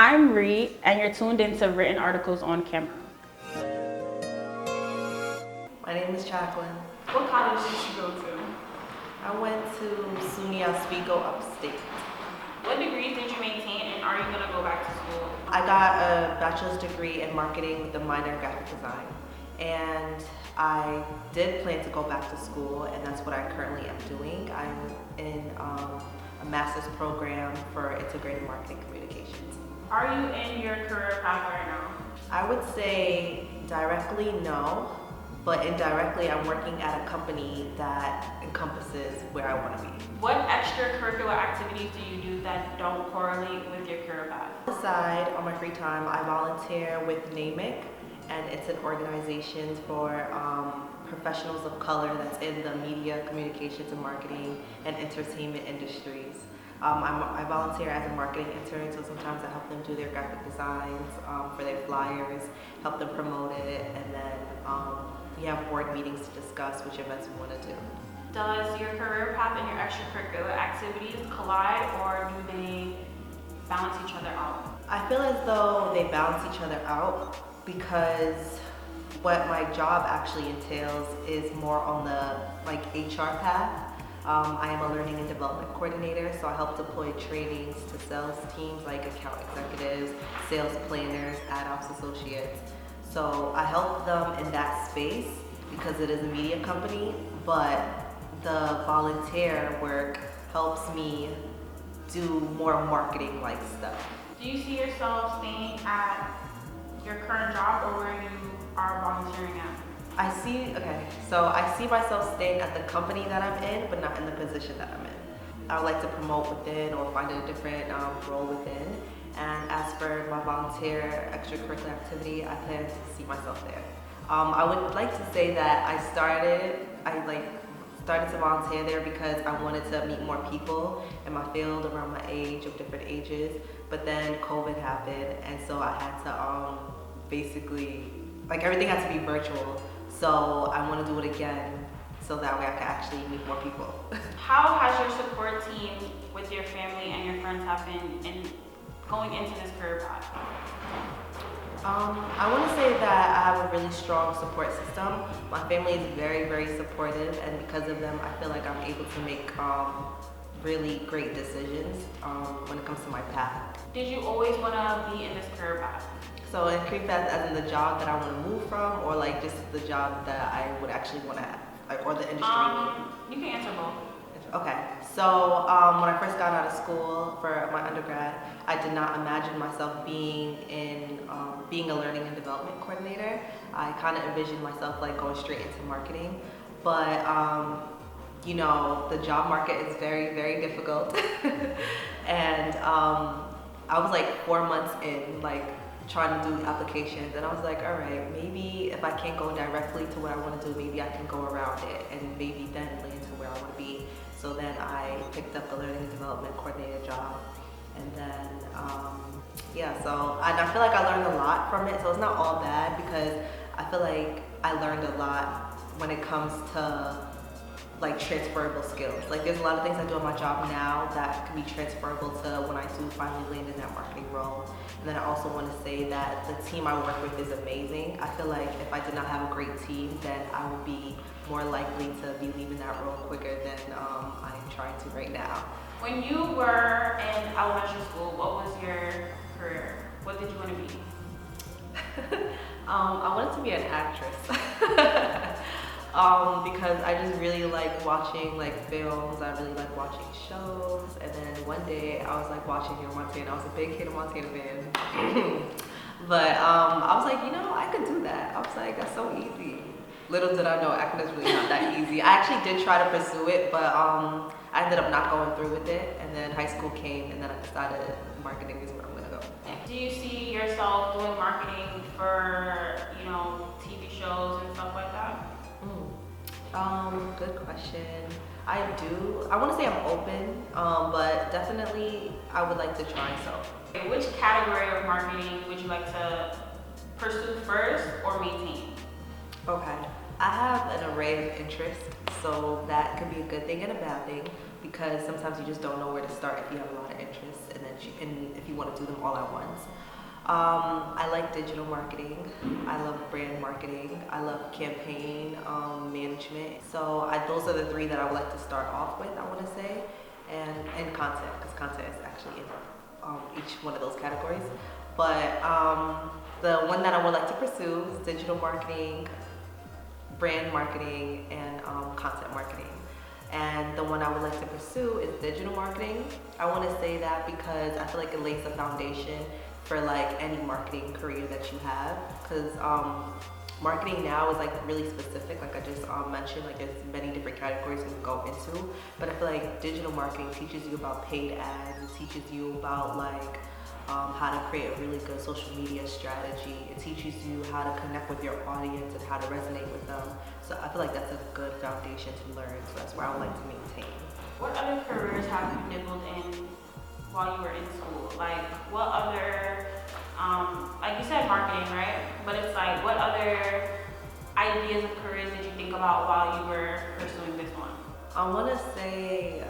I'm Reed, and you're tuned into Written Articles on Camera. My name is Jacklyn. What college did you go to? I went to SUNY Oswego upstate. What degrees did you maintain, and are you going to go back to school? I got a bachelor's degree in marketing with a minor in graphic design. And I did plan to go back to school, and that's what I currently am doing. I'm in a master's program for integrated marketing communications. Are you in your career path right now? I would say directly no, but indirectly I'm working at a company that encompasses where I want to be. What extracurricular activities do you do that don't correlate with your career path? On the side, on my free time, I volunteer with NAMIC, and it's an organization for professionals of color that's in the media, communications, and marketing and entertainment industries. I volunteer as a marketing intern, so sometimes I help them do their graphic designs for their flyers, help them promote it, and then we have board meetings to discuss which events we want to do. Does your career path and your extracurricular activities collide, or do they balance each other out? I feel as though they balance each other out because what my job actually entails is more on the HR path. I am a learning and development coordinator, so I help deploy trainings to sales teams like account executives, sales planners, ad ops associates. So I help them in that space because it is a media company, but the volunteer work helps me do more marketing-like stuff. Do you see yourself staying at your current job or where you are volunteering at? I see myself staying at the company that I'm in, but not in the position that I'm in. I would like to promote within or find a different role within. And as for my volunteer extracurricular activity, I plan to see myself there. I would like to say that I started to volunteer there because I wanted to meet more people in my field around my age, of different ages. But then COVID happened, and so I had to basically, everything had to be virtual. So I want to do it again so that way I can actually meet more people. How has your support team with your family and your friends have been in going into this career path? I want to say that I have a really strong support system. My family is very, very supportive, and because of them, I feel like I'm able to make really great decisions when it comes to my path. Did you always want to be in this career path? So in career path as in the job that I want to move from, or just the job that I would actually want to have, or the industry? You can answer both. Okay, so when I first got out of school for my undergrad, I did not imagine myself being a learning and development coordinator. I kind of envisioned myself going straight into marketing, but the job market is very, very difficult, and I was 4 months in, trying to do applications, and I was like, all right, maybe if I can't go directly to what I want to do, maybe I can go around it and maybe then land to where I want to be. So then I picked up the learning and development coordinator job, and then I feel like I learned a lot from it. So it's not all bad because I feel like I learned a lot when it comes to transferable skills. There's a lot of things I do in my job now that can be transferable to when I do finally land in that marketing role. And then I also want to say that the team I work with is amazing. I feel like if I did not have a great team, then I would be more likely to be leaving that role quicker than I am trying to right now. When you were in elementary school, what was your career? What did you want to be? I wanted to be an actress. Because I just really like watching films. I really like watching shows. And then one day I was watching Hannah Montana. I was a big Hannah Montana fan. But I was I could do that. I was that's so easy. Little did I know acting is really not that easy. I actually did try to pursue it, but I ended up not going through with it. And then high school came, and then I decided marketing is where I'm gonna go. Do you see yourself doing marketing for TV shows and stuff like that? Good question. I do. I want to say I'm open, but definitely I would like to try so. Which category of marketing would you like to pursue first or maintain? Okay. I have an array of interests, so that could be a good thing and a bad thing. because sometimes you just don't know where to start if you have a lot of interests, and if you want to do them all at once. I like digital marketing. I love brand marketing. I love campaign management. So those are the three that I would like to start off with, I want to say, and content, because content is actually in each one of those categories. But the one that I would like to pursue is digital marketing, brand marketing, and content marketing. And the one I would like to pursue is digital marketing. I want to say that because I feel like it lays the foundation for like any marketing career that you have, because marketing now is like really specific, like I just mentioned, like there's many different categories we can go into, but I feel like digital marketing teaches you about paid ads, it teaches you about like how to create a really good social media strategy, it teaches you how to connect with your audience and how to resonate with them. So I feel like that's a good foundation to learn, so that's where I would like to maintain. What other careers have you nibbled in while you were in school? Like, what other, like you said marketing, right? But it's like, what other ideas of careers did you think about while you were pursuing this one? I want to say,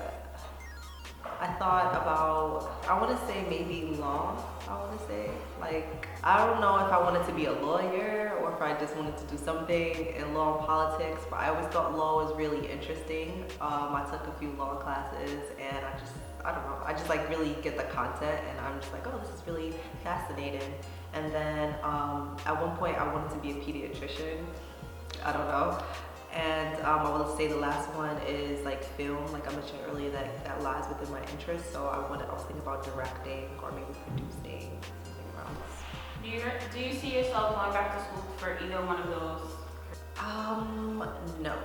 I want to say maybe law, I want to say. Like, I don't know if I wanted to be a lawyer or if I just wanted to do something in law and politics, but I always thought law was really interesting. I took a few law classes and I don't know, I just like really get the content and I'm just like, oh, this is really fascinating. And then at one point I wanted to be a pediatrician, I don't know. And I will say the last one is like film, like I mentioned earlier, that lies within my interest. So I was thinking about directing or maybe producing, something around. Do you see yourself going back to school for either one of those? No.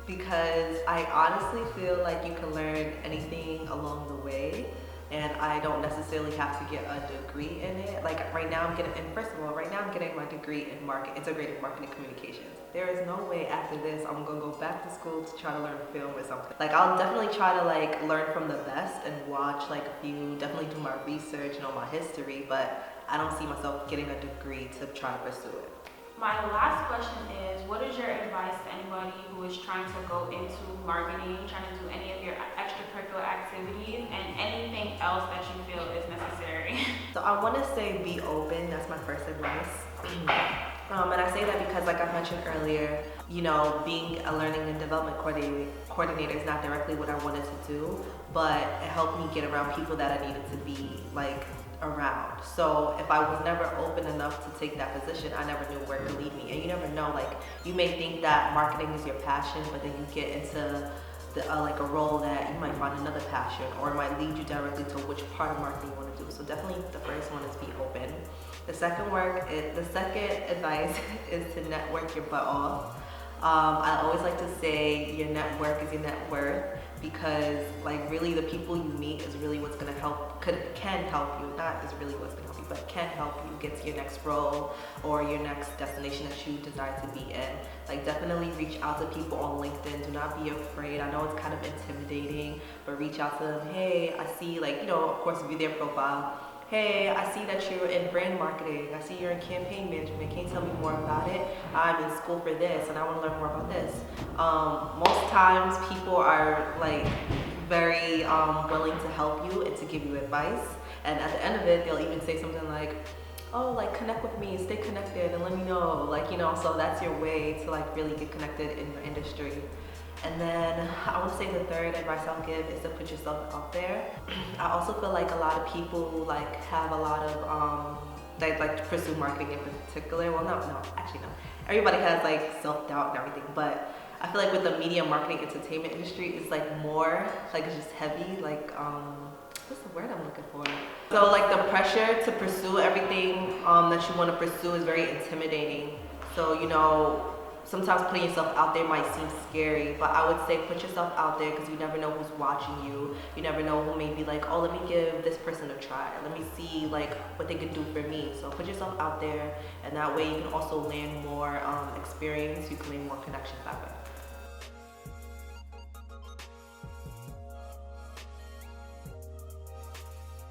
Because I honestly feel like you can learn anything along the way, and I don't necessarily have to get a degree in it. Like right now I'm getting my degree in integrated marketing communications. There is no way after this I'm gonna go back to school to try to learn film or something. Like I'll definitely try to like learn from the best and watch like a few, definitely do my research and all my history, but I don't see myself getting a degree to try to pursue it. My last question is, what is your advice to anybody who is trying to go into marketing, trying to do any of your extracurricular activities, and anything else that you feel is necessary? So I want to say be open. That's my first advice. And I say that because, like I mentioned earlier, you know, being a learning and development coordinator is not directly what I wanted to do, but it helped me get around people that I needed to be like around. So if I was never open enough to take that position, I never knew where it could lead me. And you never know, like you may think that marketing is your passion, but then you get into like a role that you might find another passion, or it might lead you directly to which part of marketing you want to do. So definitely the first one is be open. The second advice is to network your butt off. I always like to say your network is your net worth, because like really the people you meet is really what's gonna can help you, not is really what's gonna help you, but can help you get to your next role or your next destination that you desire to be in. Like definitely reach out to people on LinkedIn. Do not be afraid. I know it's kind of intimidating, but reach out to them. Hey, I see, like, you know, of course view their profile. Hey, I see that you're in brand marketing. I see you're in campaign management. Can you tell me more about it? I'm in school for this and I want to learn more about this. Most times people are like very willing to help you and to give you advice. And at the end of it, they'll even say something like, oh, like connect with me, stay connected and let me know. Like, you know, so that's your way to like really get connected in your industry. And then I would say the third advice I'll give is to put yourself out there. I also feel like a lot of people like have a lot of, they like to pursue marketing in particular. Well, actually no. Everybody has like self-doubt and everything, but I feel like with the media marketing entertainment industry, it's like more, like it's just heavy, like, what's the word I'm looking for? So like the pressure to pursue everything that you want to pursue is very intimidating. So, you know, sometimes putting yourself out there might seem scary, but I would say put yourself out there, because you never know who's watching you. You never know who may be like, oh, let me give this person a try. Let me see like what they can do for me. So put yourself out there, and that way you can also land more experience. You can make more connections that way.